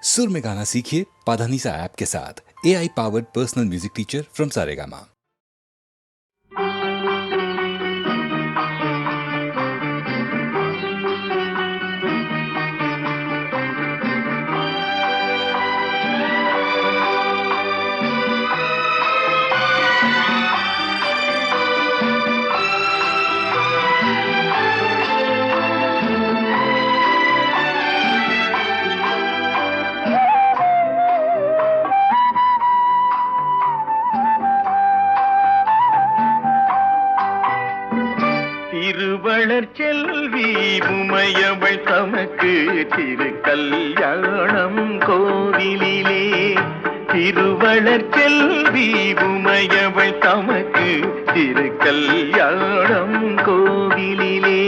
सुर में गाना सीखिए पाधानीसा ऐप के साथ। AI powered personal music teacher from Saregama. திருவளர் செல்வி உமையவள் தமக்கு திருக்கல்யாணம் கோவிலிலே. திருவளர் செல்வி உமையவள் தமக்கு திருக்கல்யாணம் கோவிலிலே.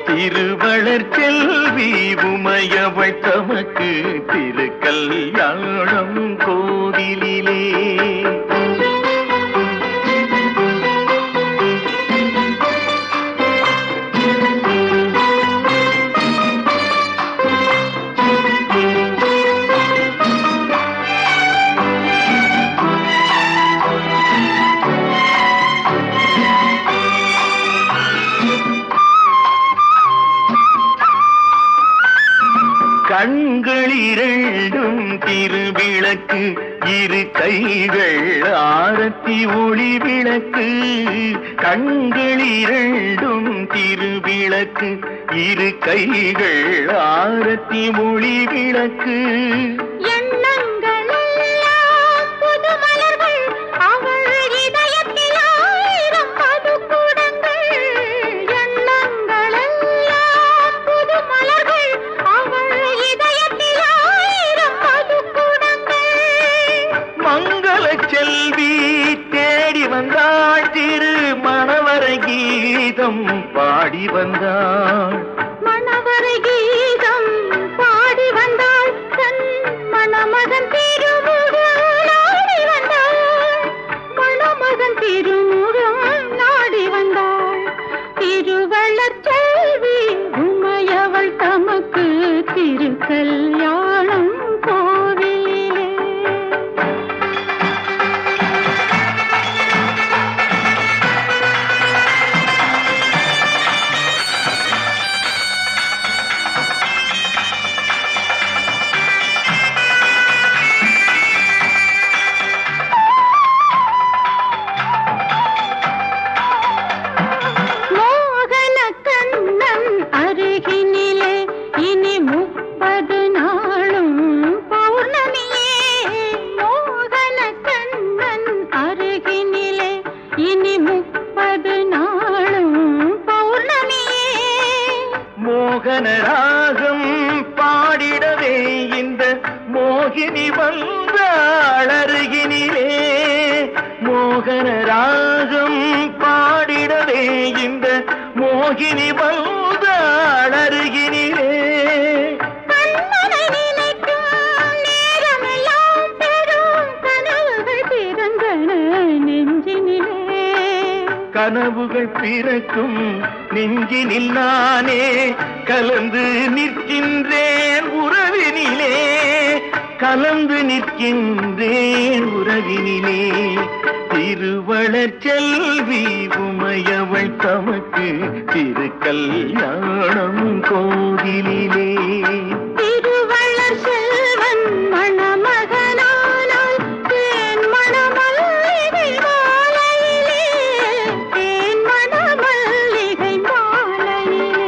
திருவளர் செல்வி உமையவள் தமக்கு திருக்கல்யாணம் கோவிலிலே. கண்கள் இரண்டும் திருவிளக்கு, இரு கைகள் ஆரத்தி ஒளி விளக்கு. கண்கள் இரண்டும் திருவிளக்கு, இரு கைகள் ஆரத்தி ஒளி விளக்கு. செல்வி தேடி வந்தாள், திரு மணவரை கீதம் பாடி வந்தாள். மணவரை கீதம் பாடி வந்தாள், தன் மணமகன் திருமுகம் நாடி வந்தாள். மணமகன் திருமுகம் நாடி வந்தாள். திருவளர் செல்வி உமையவள் தமக்கு திருக்கல்யாணம் கோவிலிலே. மோகனராகம் பாடிடவே இந்த மோகினி வந்தாள் அருகினிலே. மோகனராகம் பாடிடவே இந்த மோகினி வந்தாள் அருகினிலே. கனவுகள் பிறக்கும் நெஞ்சினில் நானே கலந்து நிற்கின்றேன் உறவினிலே. கலந்து நிற்கின்றேன் உறவினிலே. திருவளர் செல்வி உமையவள் தமக்கு திருக்கல்யாணம் கோவிலிலே. திருவளர் செல்வன் மணமகனானால் தேன் மணமல்லிகை மாலையிலே. தேன் மணமல்லிகை மாலையிலே.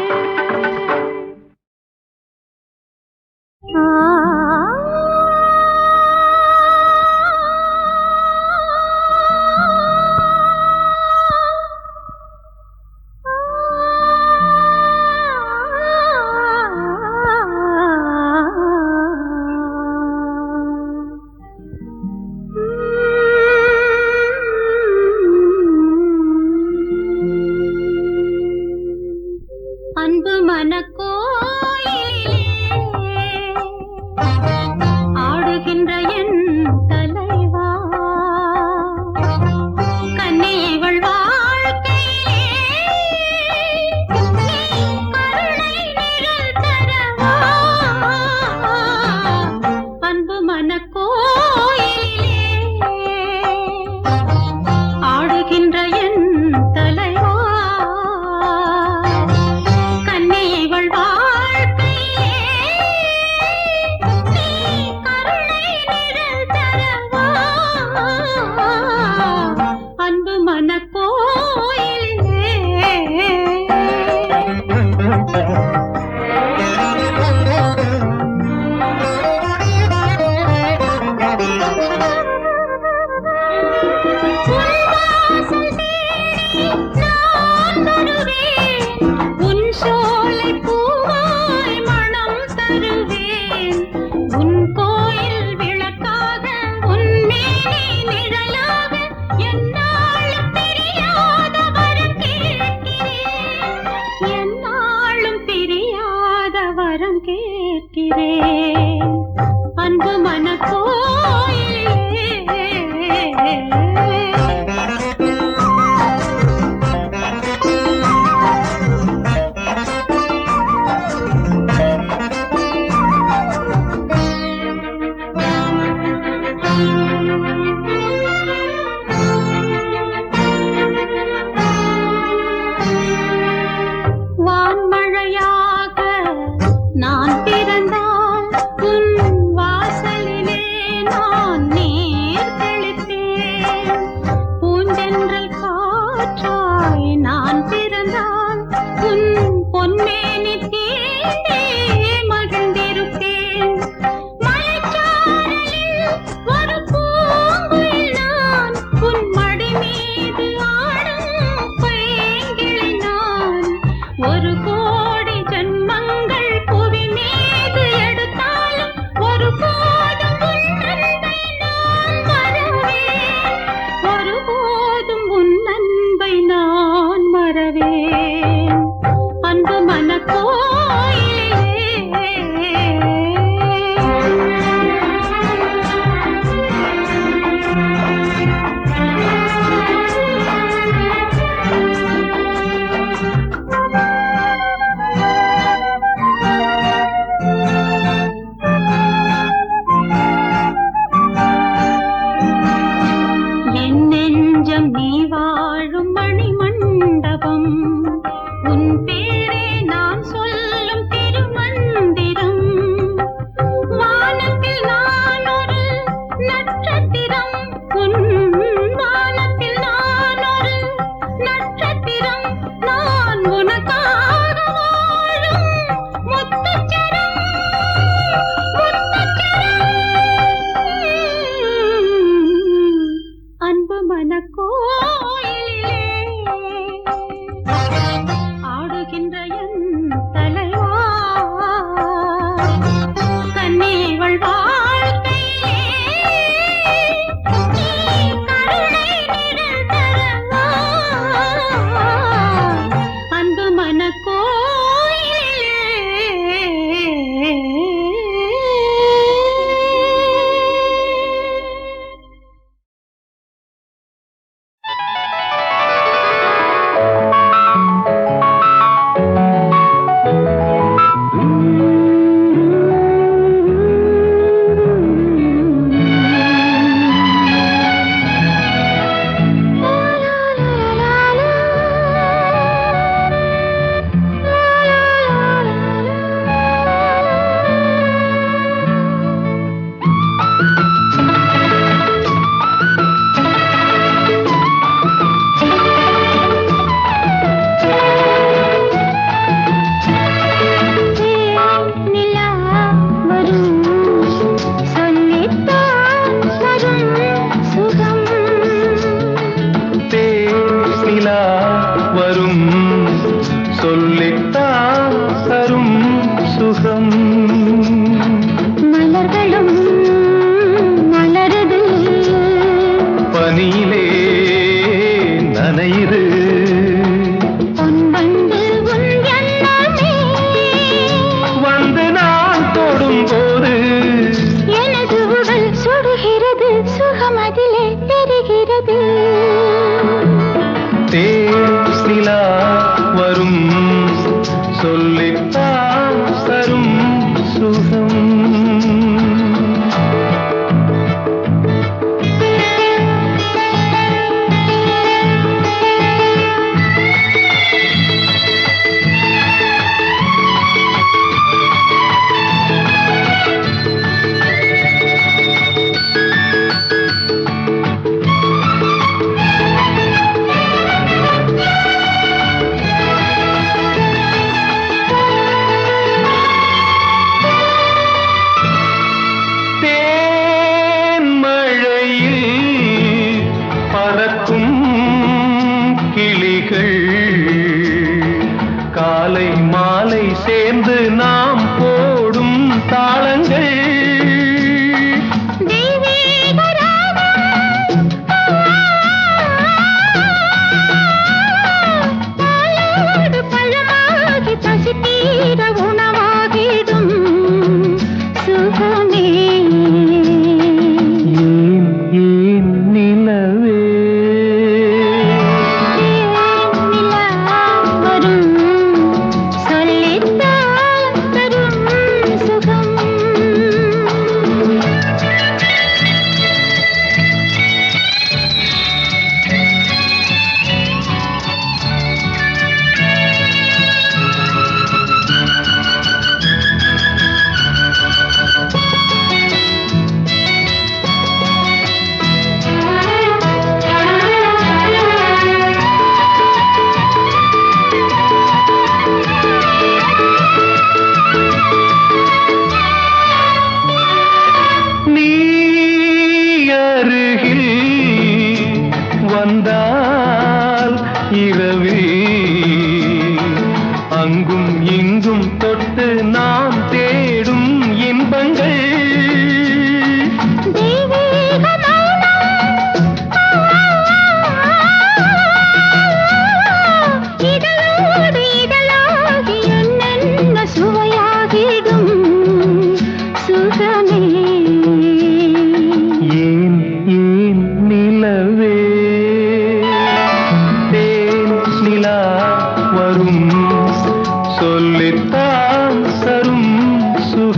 வரம் கேட்கிறேன் அன்பு மனக்கோயிலே. வான்மழையாக நான் பிறந்தால் உன் வாசலிலே நான் நீர் தெளிப்பேன். பூஞ்சென்றல் காற்றாய் நான் பிறந்தால் உன் பொன்மேனி தீண்டே மகிழ்ந்திருப்பேன். மலைச்சாரலில் ஒரு பூங்குயில் நான் உன் மடி மீது ஆடும் பைங்கிளி நான். ஒரு கோடி ஜன்மங்கள் புவி மீது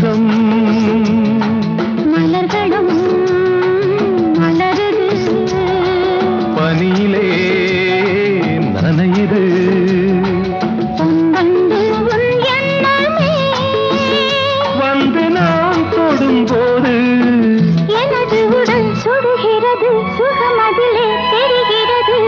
வாசம் மலர்களும் மலருது பனியிலே நனையுது பொன்வண்டு உன் எண்ணமே வந்து நான் தொடும்போது எனது உடல் சுடுகிறது சுகம் அதிலே தெரிகிறது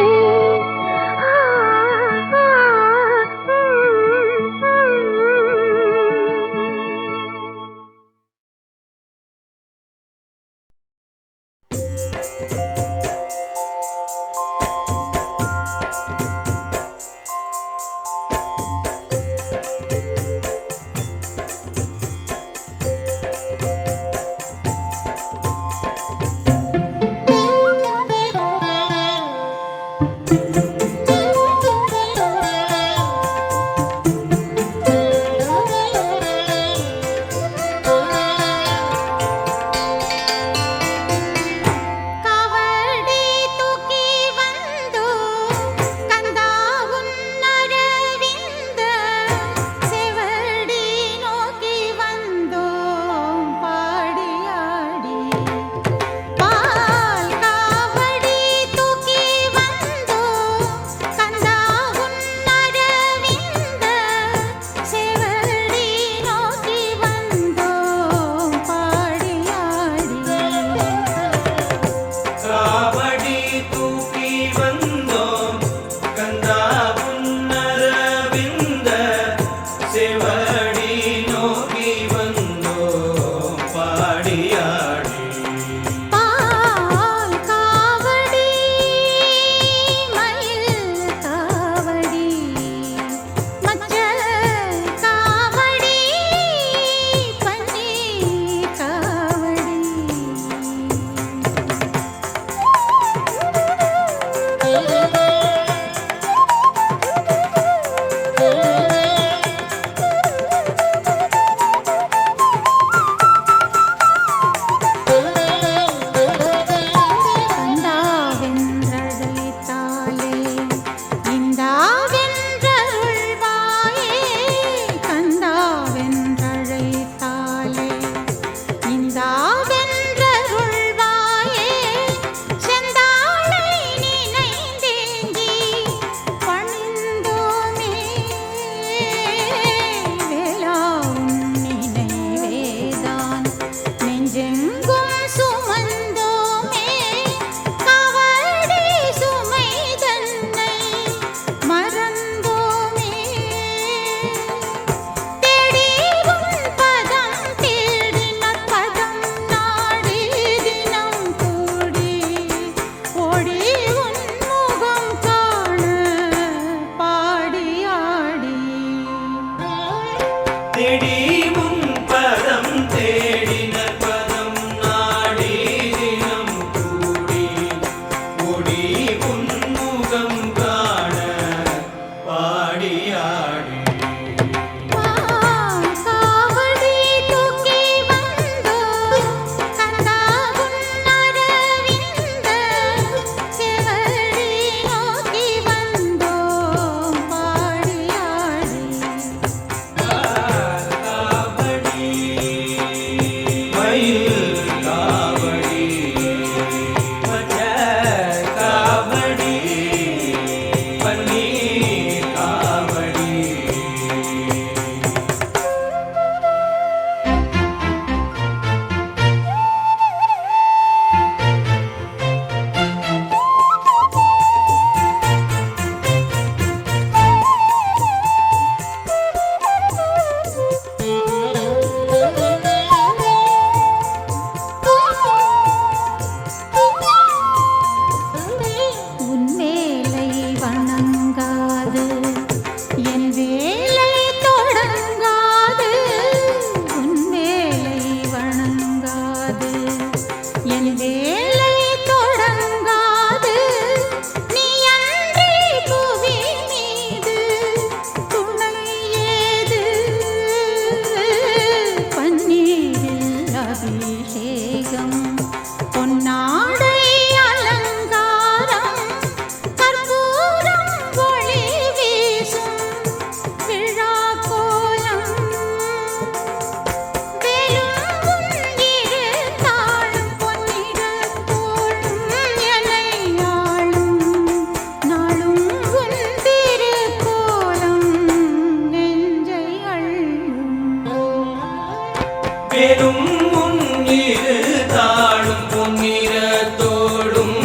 தேனும் முன்னிரு தாழும் பொன்னிறத்தோடும்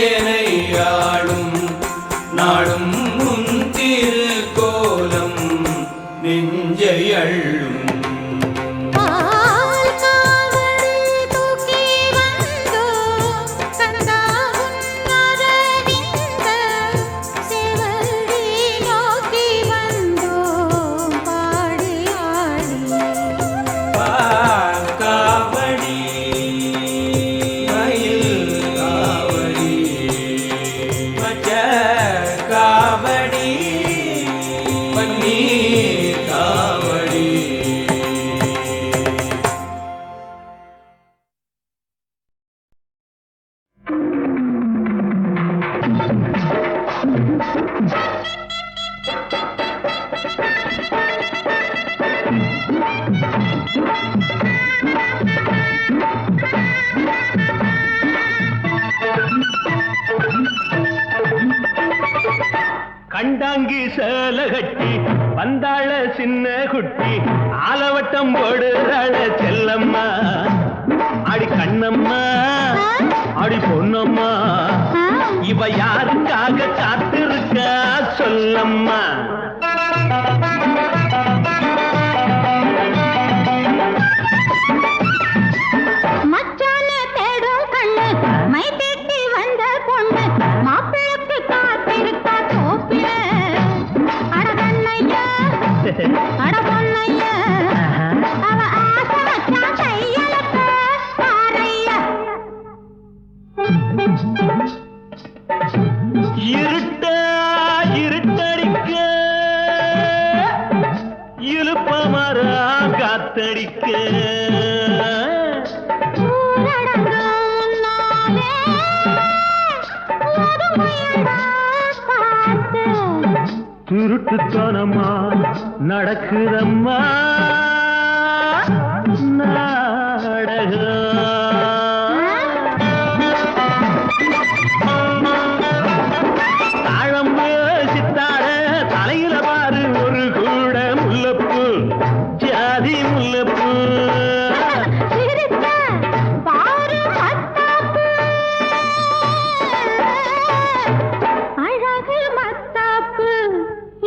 எனையாளும் நாடும் முன் திருக்கோலம் நெஞ்சை அள்ளும் பால் காவடி தூக்கி வந்தோம் கந்தா உன்னரவிந்த செவடி நோக்கி வந்தோம் பாடி ஆடி காவடி மயில் காவடி மச்ச காவடி பன்னீர் காவடி கண்டாங்கி சேல கட்டி வந்தாள சின்ன குட்டி ஆலவட்டம் போடுறாள செல்லம்மா அடி கண்ணம்மா அடி பொன்னம்மா இவ யாருக்காக காத்திருக்கா சொல்லம்மா மச்சான தேடும் கண்ணு மை தேட்டி வந்த பொண்ணு மாப்பிளக்கு காத்திருக்கா தோப்பில அட கண்ணையா அட பொன்னையா அவ ஆசை வச்சா கையலக்க பாறையா இருட்டடிக்க இழுப்பமரா காத்தடிக்க திருட்டுத்தனமா நடக்குதம்மா தாழம்பு சித்தாட தலையில பாரு ஒரு கூட முல்லப்பூ ஜாதி முல்லப்பூ அழகு மத்தாப்பு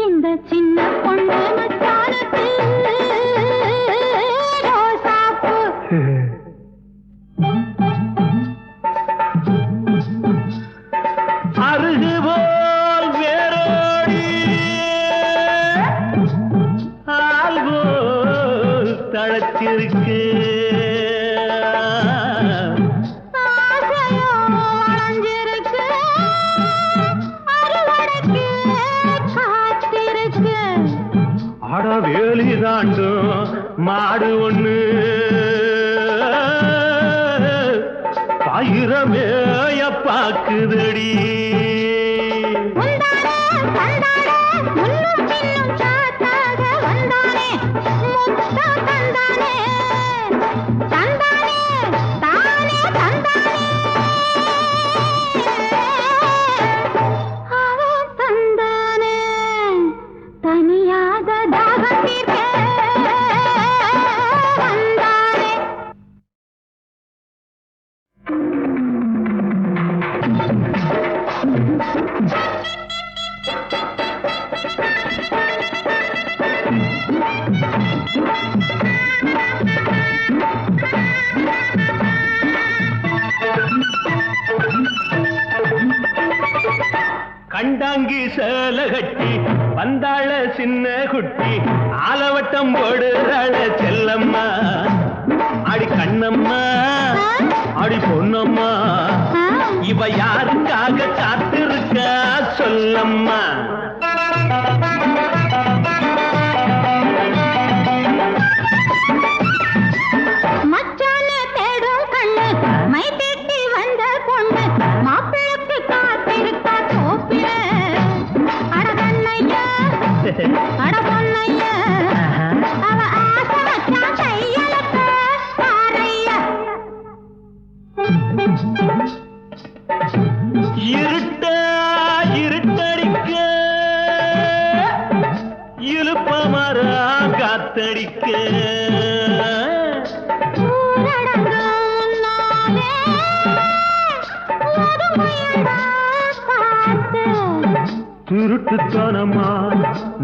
இந்த சின்ன பொண்ணு மச்சானுக்கு ரோசாப்பு அருகு போல் வேரோடி ஆள் போல் தளத்திருக்கு ஆசையோ வளைஞ்சிருக்கு அறுவடைக்கு காத்திருக்கு அட வேலி தாண்டும் மாடு ஒண்ணு பயிரமேய பாக்குதடி முந்தானே தந்தானே முன்னும் பின்னும் சாத்தாக வந்தானே முத்தம் தந்தானே தந்தானே தானே தந்தானே அவன் தந்தானே தனியாத தாகம் தீர்க்க வந்தானே கண்டாங்கி சேல கட்டி வந்தாள சின்ன குட்டி ஆலவட்டம் போடுறாள செல்லம்மா அடி கண்ணம்மா அடி பொன்னம்மா இவ யாருக்காக காத்திருக்கா சொல்லம்மா மச்சான தேடும் கண்ணு மை தேட்டி வந்த பொண்ணு மாப்பிளக்கு காத்திருக்கா தோப்பில அட கண்ணையா அட பொன்னையா அவ ஆசை வச்சா கையலக்க பாறையா இருட்டடிக்க குருட்டுத்தனமா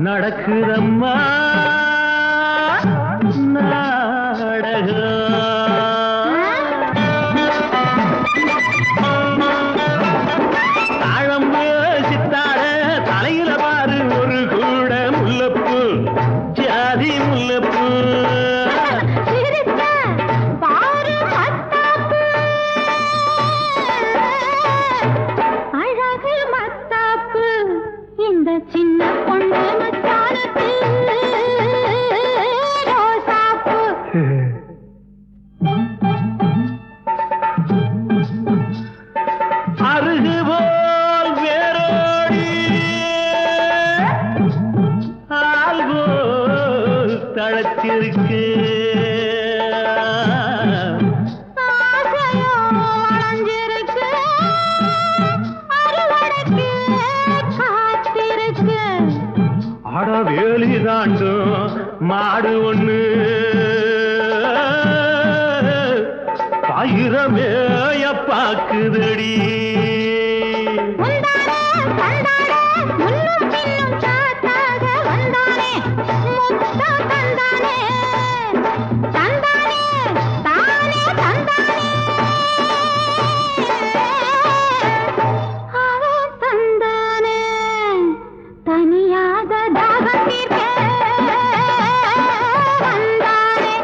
நடக்குதம்மா நாடகம். தாழம்பு சித்தாட தலையில பாரு ஒரு கூட முல்லப்பூ ஜாதி முல்லப்பூ. சிரித்த பாரு மத்தாப்பு, அழகு மத்தாப்பு, இந்த சின்ன பொண்ணு மச்சானுக்கு ரோசாப்பு. அருகு போல் வேரோடி ஆள் போல் தழைச்சிருக்கு. ஆசையோ வளைஞ்சிருக்கு, அறுவடைக்கு காத்திருக்கு. அட வேலி தாண்டும் மாடு ஒண்ணு பயிரமேய பாக்குதடி. முந்தானே கண்டானே முன்னும் பின்னும் சாத்தாக வந்தானே, முத்தம் தந்தானே தந்தானே தானே தந்தானே, அவன் தந்தானே தனியாக தாகம் தீர்க்க வந்தானே.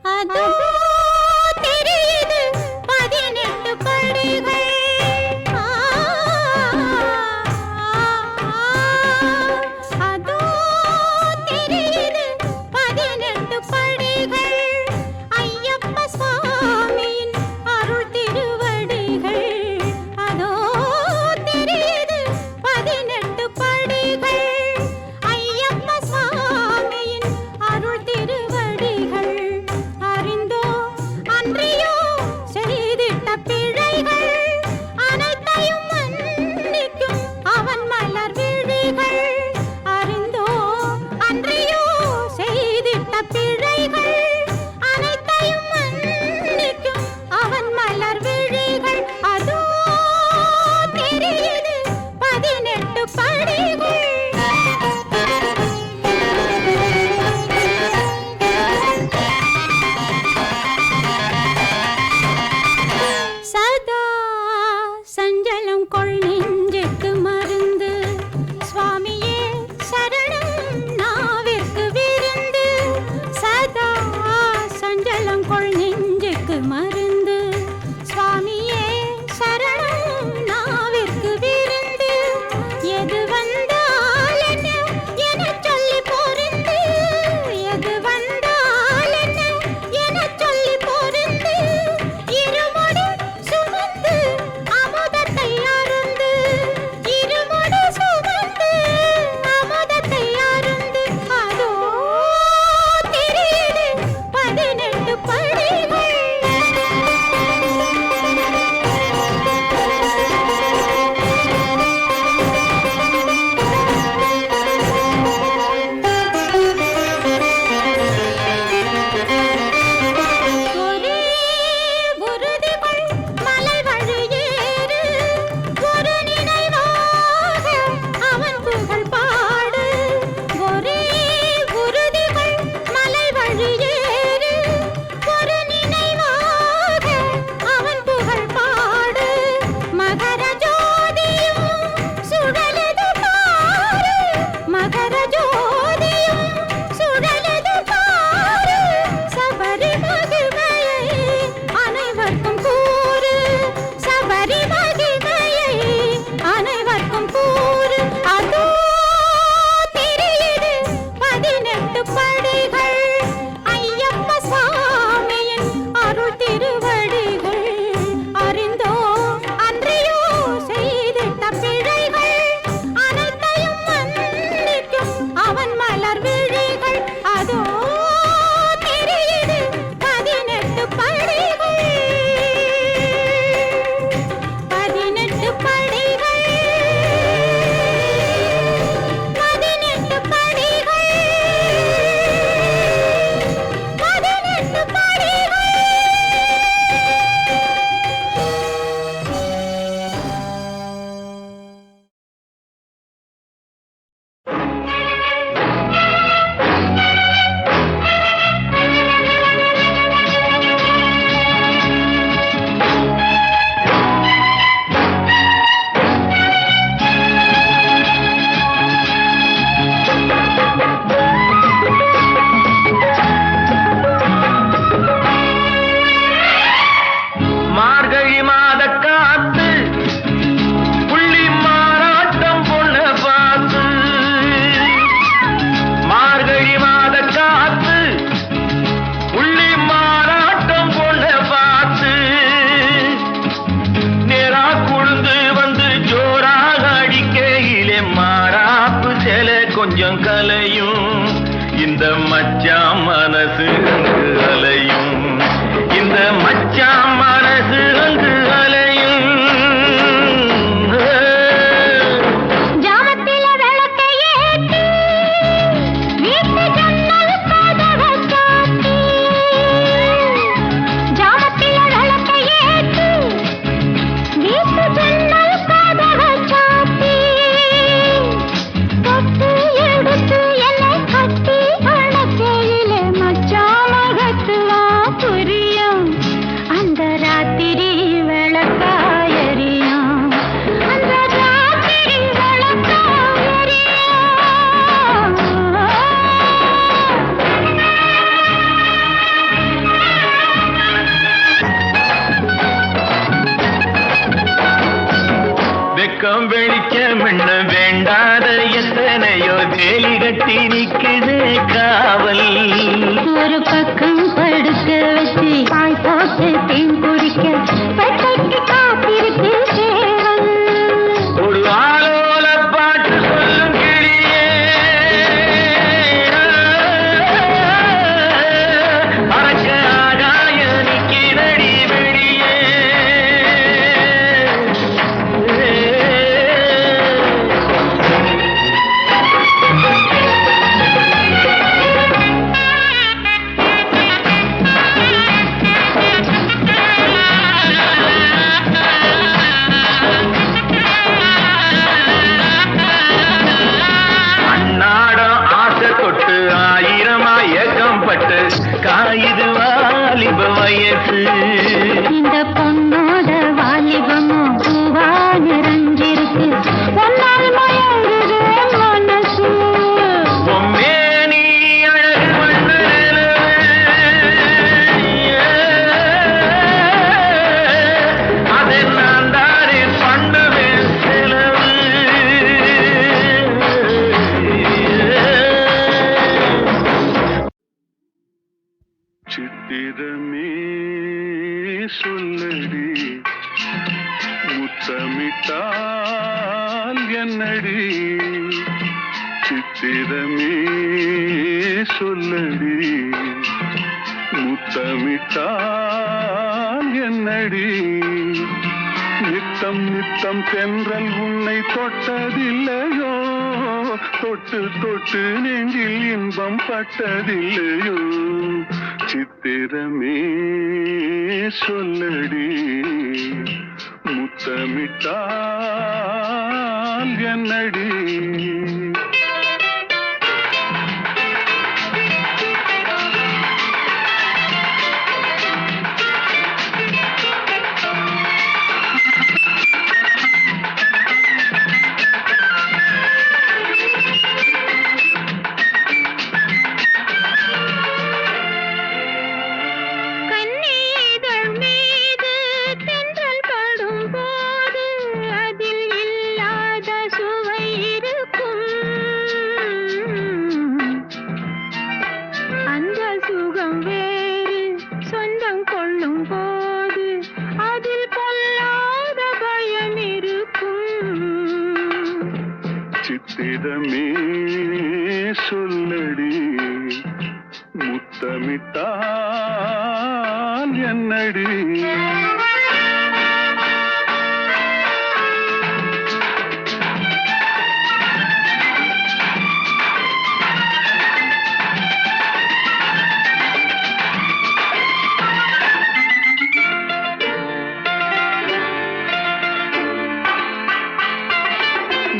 அதோ தெரியுது 18 படிகள். அதோ தெரியுது 18 படிகள். ஐயப்ப சுவாமியின் அருள் திருவடிகள். அதோ தெரியுது 18 படிகள். ஐயப்ப சுவாமியின் அருள் திருவடிகள். அறிந்தோ கொஞ்சம் கலையும் இந்த மச்சான் மனசு அங்கு அலையும் இந்த மச்சான் மனசு அங்கு அலையும் ஜாமத்தில விளக்கை ஏத்தி வீட்டு ஜன்னல் கதவை சாத்தி ஜாமத்தில விளக்கை ஏத்தி வீட்டு ஜன்னல் கதவை சாத்தி தொட்டு எடுத்து என்னை கட்டி அணைக்கையிலே மச்சான் மகத்துவா புரியும் அந்த ராத்திரி விளக்காயறியும் அந்த ராத்திரி வெக்கம் வெளிச்சம் என்ன வேண்டாத எத்தனையோ வேலி கட்டி நிக்குது காவல் ஒரு பக்கம் படுக்க வச்சு பாய் போட்டு தேன் குடிக்க பெட்டைக்கு காத்திருக்கு சேவல் ஒரு ஆலோல பாட்டு சொல்லும் கிளியே அறக்க ஆகாய நிக்கிறடி வெளியே அன்னாடம் ஆசை தொட்டு ஆயிரமா ஏக்கம் பட்டு காயுது வாலிப வயசு இந்த பொண்ணோட வாலிபமும் பூவா நிறைஞ்சிருக்கு ஒன்னால் மயங்குது மனசு பொம்மேனி அழகு மண்ணு அதை நான் தானே பண்ணுவேன் செலவு சித்திரமே சொல்லடி முத்தமிட்டால் என்னடி சித்திரமே சொல்லடி முத்தமிட்டால் என்னடி நித்தம் நித்தம் தென்றல் உன்னை தொட்டதில்லையோ தொட்டு தொட்டு நெஞ்சில் இன்பம் பட்டதில்லையோ சித்திரமே சொல்லடி முத்தமிட்டால் என்னடி கண்ணீதழ் மீது தென்றல் படும் போது அதில் இல்லாத சுவை இருக்கும் அந்த சுகம் வேறு சொந்தம் கொள்ளும் போது அதில் பொல்லாத பயம் இருக்கும் சித்திரமே சொல்லடி முத்தமிட்டால் என்னடி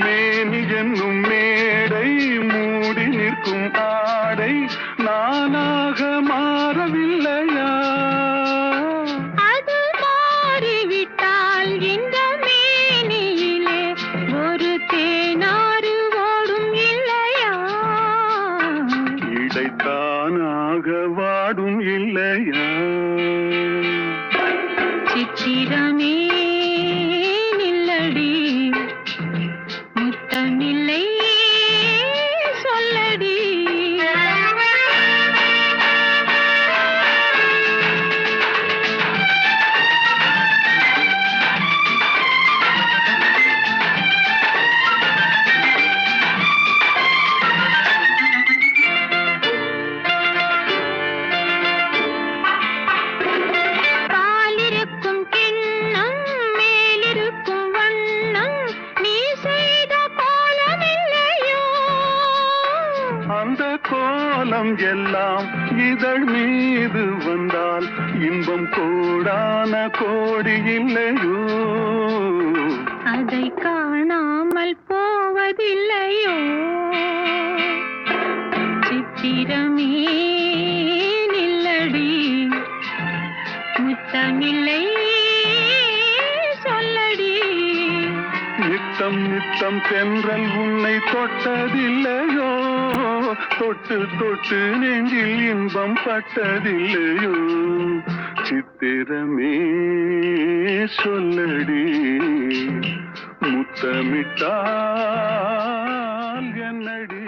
மேனி என்னும் மேடை மூடி நிற்கும் ஆடை நானாக மாறவில்லையா அது மாறிவிட்டால் இந்த மேனியிலே ஒரு தேனாறு ஓடும் இல்லையா இடைத்தானாக வாடும் இல்லையா சித்திரமே நில்லடி முத்தமில்லை சொல்லடி கோடி இல்லையோ அதை காணாமல் போவதில்லையோ சித்திரமே நில்லடி முத்தமில்லை சொல்லடி நித்தம் நித்தம் தென்றல் உன்னை தொட்டதில்லையோ தொட்டு தொட்டு நெஞ்சில் இன்பம் பட்டதில்லையோ சித்திரமே சொல்லடி முத்தமிட்டால் என்னடி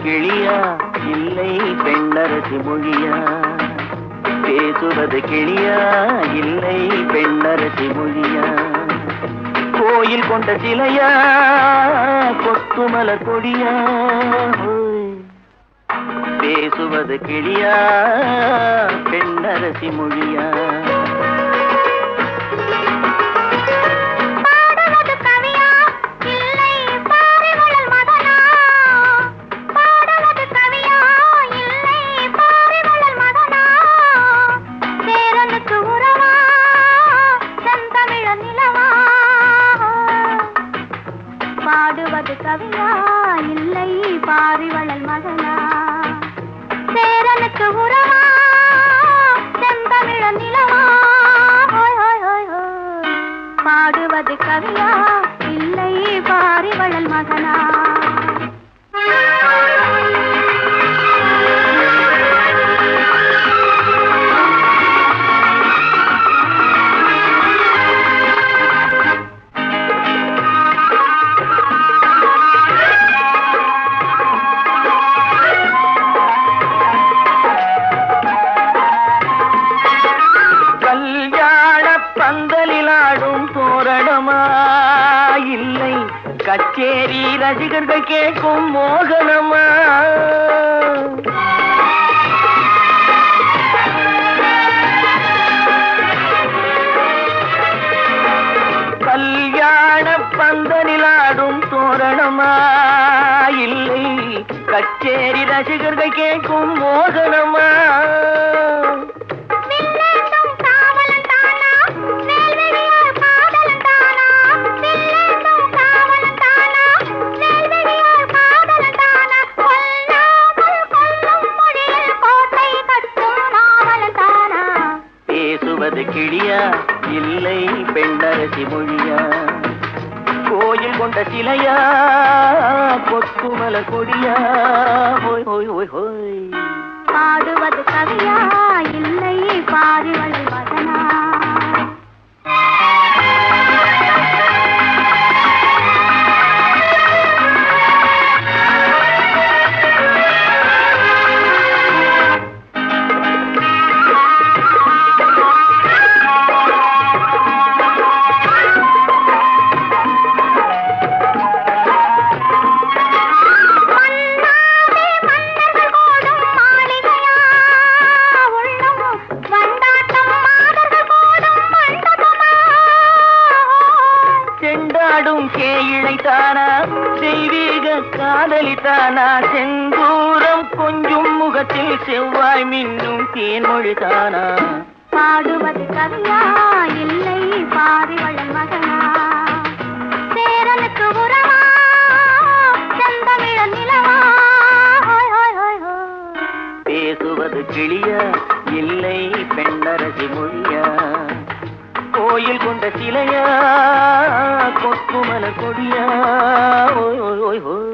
கிளியா இல்லை பெண்ணரசி மொழியா? பேசுவது கிளியா இல்லை பெண்ணரசி மொழியா? கோயில் கொண்ட சிலையா கொத்துமல கொடியா? பேசுவது கிளியா பெண்ணரசி மொழியா? பாடுவது கவியா இல்லை பாரிவளல் மகனா? சேரனுக்கு உறவா செந்தமிழ நிலவா? பாடுவது கவியா இல்லை பாரிவளல் மகனா? கச்சேரி ரசிகர்கள் கேட்கும் மோகனமா கல்யாண பந்தனிலாடும் தோரணமா இல்லை கச்சேரி ரசிகர்கள் கேட்கும் மோகனமா பேசுவது கிளியா இல்லை பெண்ணரசி மொழியா கோயில் கொண்ட சிலையா கொத்துமல கொடியா ஹோய் ஹோய் ஹோய் ஹோய் பாடுவது கவியா இல்லை பாரிவளை மகனா கேயிழைத்தானா தெய்வீக காதலித்தானா செந்தூரம் கொஞ்சம் முகத்தில் செவ்வாய் மின்னும் தேன்மொழிதானா பாடுவது கவியா இல்லை பாரிவளன் மகனா சேரனுக்கு உறவா செந்தமிழ நிலவா பேசுவது கிளியா இல்லை பெண்ணரசி மொழியா கோயில் கொண்ட சிலையா கொத்துமல கொடியா ஓய் ஓய் ஓய் ஓய்